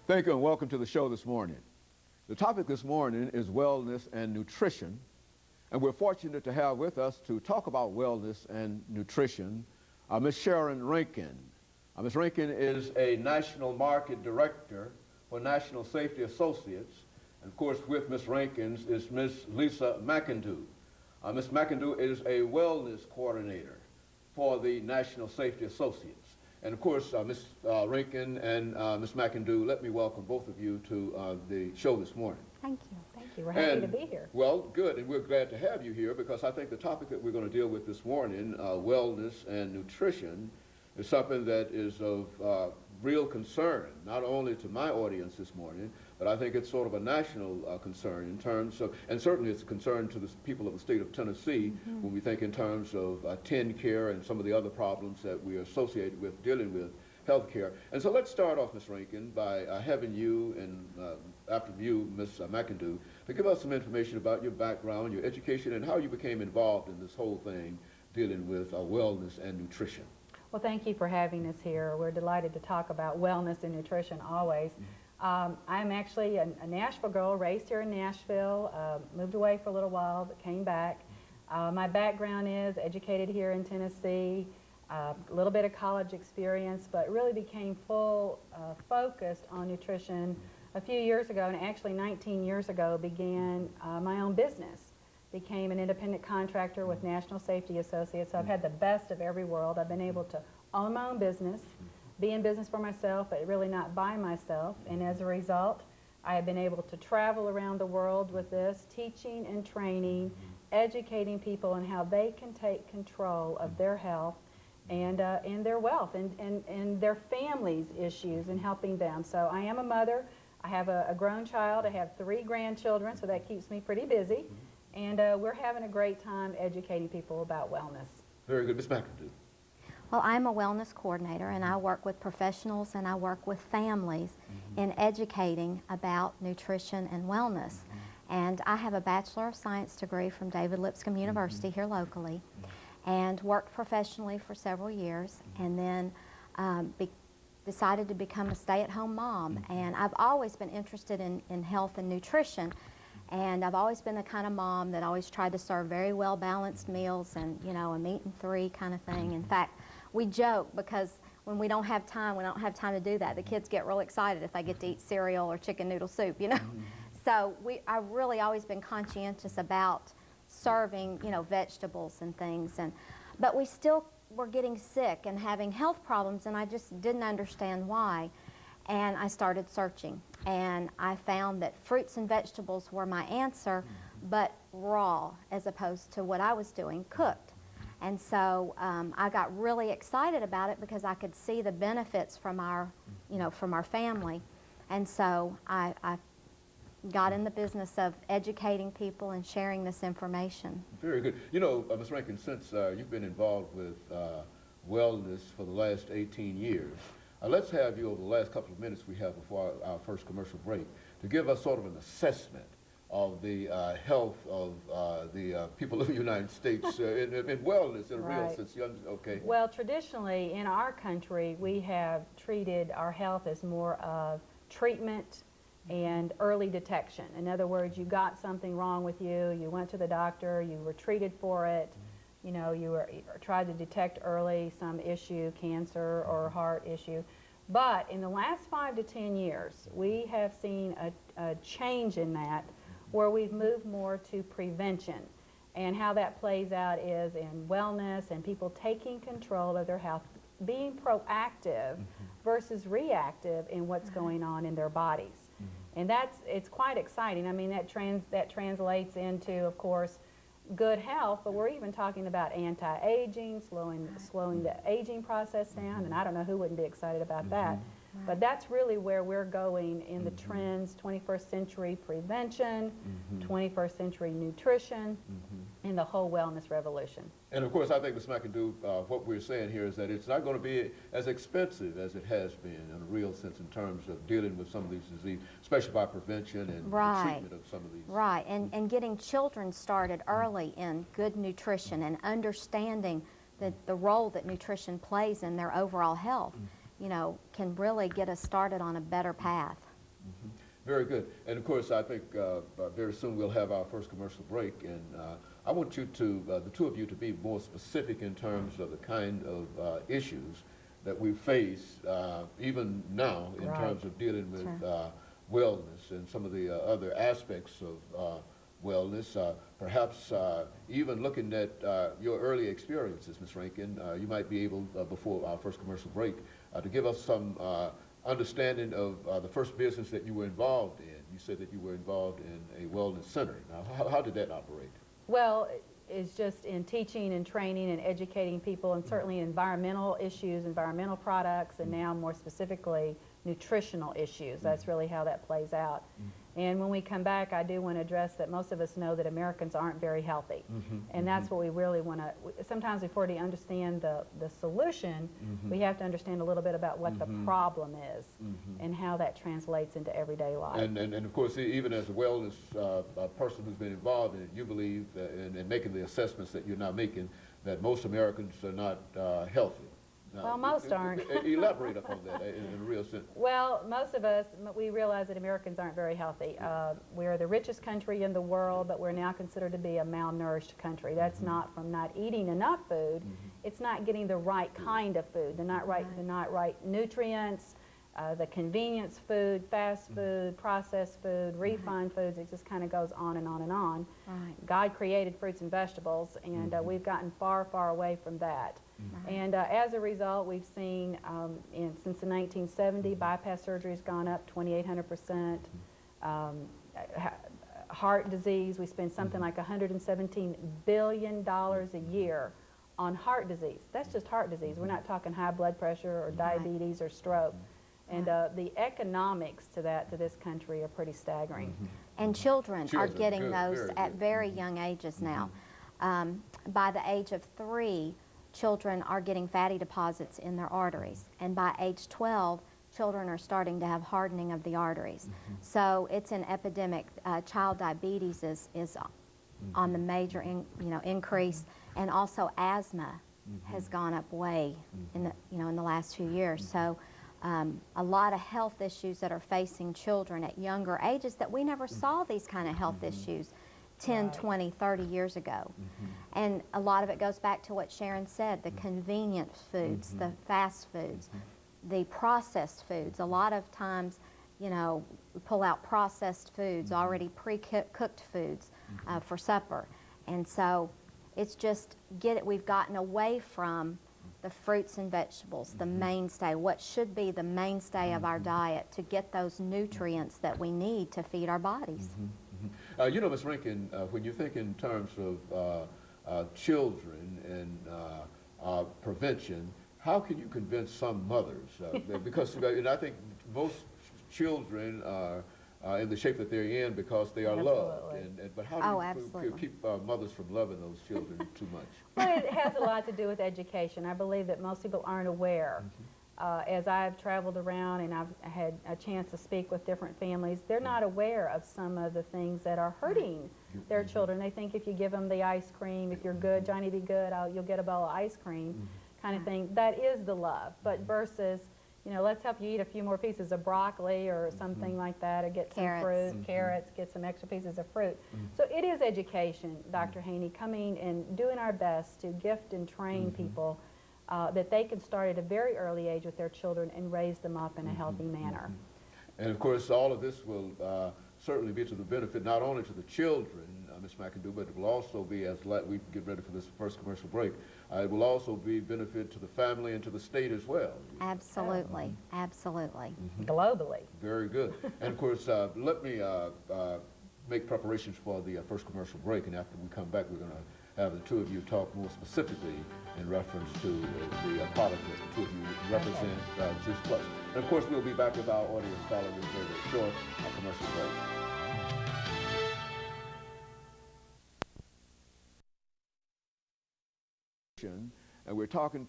Thank you and welcome to the show this morning. The topic this morning is wellness and nutrition, and we're fortunate to have with us to talk about wellness and nutrition Ms. SRankin. Ms. Rankin is a National Market Director for National Safety Associates, and of course with Ms. Rankin is Ms. LMcIndoo. Ms. McIndoo is a wellness coordinator for the National Safety Associates. And of course, Ms. Rankin and Ms. McIndoo, let me welcome both of you to the show this morning. Thank you. Thank you. We're happy to be here. Well, good, and we're glad to have you here because I think the topic that we're going to deal with this morning, wellness and nutrition, is something that is of real concern, not only to my audience this morning, but I think it's sort of a national concern in terms of, and certainly it's a concern to the people of the state of Tennessee when we think in terms of TN care and some of the other problems that we are associated with dealing with health care. And so let's start off, Ms. Rankin, by having you and after you, Ms. McIndoo, to give us some information about your background, your education, and how you became involved in this whole thing dealing with wellness and nutrition. Well, thank you for having us here. We're delighted to talk about wellness and nutrition always. I'm actually a Nashville girl, raised here in Nashville, moved away for a little while, but came back. My background is educated here in Tennessee, a little bit of college experience, but really became full focused on nutrition a few years ago, and actually 19 years ago began my own business. Became an independent contractor with National Safety Associates. So I've had the best of every world. I've been able to own my own business, be in business for myself, but really not by myself. And as a result, I have been able to travel around the world with this, teaching and training, educating people on how they can take control of their health and their wealth and their families' issues and helping them. So I am a mother. I have a grown child. I have 3 grandchildren, so that keeps me pretty busy. And we're having a great time educating people about wellness. Very good. Ms. McIndoo. Well, I'm a wellness coordinator, and I work with professionals and I work with families in educating about nutrition and wellness. And I have a Bachelor of Science degree from David Lipscomb University here locally, and worked professionally for several years, and then decided to become a stay-at-home mom. And I've always been interested in health and nutrition. And I've always been the kind of mom that always tried to serve very well-balanced meals and, you know, a meat and 3 kind of thing. In fact, we joke because when we don't have time to do that. The kids get real excited if they get to eat cereal or chicken noodle soup, you know. So I've really always been conscientious about serving, you know, vegetables and things. But we still were getting sick and having health problems, and I just didn't understand why. And I started searching, and I found that fruits and vegetables were my answer, but raw as opposed to what I was doing, cooked. And so I got really excited about it because I could see the benefits from our, you know, from our family. And so I got in the business of educating people and sharing this information. Very good. You know, Ms. Rankin, since you've been involved with wellness for the last 18 years, let's have you over the last couple of minutes we have before our first commercial break to give us sort of an assessment of the health of the people of the United States in wellness in a real sense. Okay. Well, traditionally in our country, we have treated our health as more of treatment and early detection. In other words, you got something wrong with you, you went to the doctor, you were treated for it, you know, you tried to detect early some issue, cancer or heart issue. But in the last 5 to 10 years, we have seen a change in that where we've moved more to prevention. And how that plays out is in wellness and people taking control of their health, being proactive versus reactive in what's going on in their bodies. And it's quite exciting. I mean, that translates into, of course, good health, but we're even talking about anti-aging, slowing the aging process down, and I don't know who wouldn't be excited about that. But that's really where we're going in the trends, 21st century prevention, 21st century nutrition, and the whole wellness revolution. And of course, I think, Ms. McIndoo, what we're saying here is that it's not going to be as expensive as it has been in a real sense in terms of dealing with some of these diseases, especially by prevention and treatment of some of these. Right, and getting children started early in good nutrition and understanding the role that nutrition plays in their overall health, you know, can really get us started on a better path. Very good. And of course, I think very soon we'll have our first commercial break. And I want you to, the two of you, to be more specific in terms of the kind of issues that we face even now in terms of dealing with wellness and some of the other aspects of wellness. Perhaps even looking at your early experiences, Ms. Rankin, you might be able, before our first commercial break, to give us some understanding of the first business that you were involved in. You said that you were involved in a wellness center. Now, how did that operate? Well, it's just in teaching and training and educating people, and certainly environmental issues, environmental products, and now more specifically nutritional issues. That's really how that plays out. And when we come back, I do want to address that most of us know that Americans aren't very healthy. And that's what we really want to, sometimes before we understand the solution, we have to understand a little bit about what the problem is and how that translates into everyday life. And of course, even as a wellness person who's been involved in it, you believe in making the assessments that you're now making that most Americans are not healthy. Well, most aren't. Elaborate upon that in a real sense. Well, most of us, we realize that Americans aren't very healthy. We're the richest country in the world, but we're now considered to be a malnourished country. That's not from not eating enough food. It's not getting the right kind of food, the not right nutrients, the convenience food, fast food, processed food, refined foods. It just kind of goes on and on and on. God created fruits and vegetables, and we've gotten far, far away from that. And as a result, we've seen since the 1970s, bypass surgery has gone up 2,800%. Heart disease, we spend something like $117 billion a year on heart disease. That's just heart disease. We're not talking high blood pressure or diabetes or stroke. And the economics to this country are pretty staggering. And children are getting those at very young ages now. By the age of 3, children are getting fatty deposits in their arteries. And by age 12, children are starting to have hardening of the arteries. So it's an epidemic. Child diabetes is on the major increase, and also asthma has gone up way in the last few years. So a lot of health issues that are facing children at younger ages that we never saw these kind of health issues 10, 20, 30 years ago. And a lot of it goes back to what Sharon said, the convenient foods, the fast foods, the processed foods. A lot of times, we pull out processed foods, already pre-cooked foods for supper. And so it's just, we've gotten away from the fruits and vegetables, the mainstay, what should be the mainstay of our diet to get those nutrients that we need to feed our bodies. Ms. Rankin, when you think in terms of children and prevention, how can you convince some mothers? Because I think most children are in the shape that they're in because they are loved. But how do you keep mothers from loving those children too much? Well, it has a lot to do with education. I believe that most people aren't aware. As I've traveled around and I've had a chance to speak with different families, they're not aware of some of the things that are hurting their children. They think if you give them the ice cream, if you're good, Johnny be good, you'll get a bowl of ice cream kind of thing. That is the love. But versus, let's help you eat a few more pieces of broccoli or something like that, or get some fruit, carrots, get some extra pieces of fruit. So it is education, Dr. Haney, coming and doing our best to gift and train people that they can start at a very early age with their children and raise them up in a healthy manner. And of course, all of this will certainly be to the benefit not only to the children, Ms. McIndoo, but it will also be, as we get ready for this first commercial break, it will also be benefit to the family and to the state as well. Absolutely, absolutely. Globally. Very good. And of course, let me make preparations for the first commercial break, and after we come back, we're going to have the two of you talk more specifically in reference to the product that the two of you represent, Juice Plus. And of course, we'll be back with our audience following this very, very short commercial break. And we're talking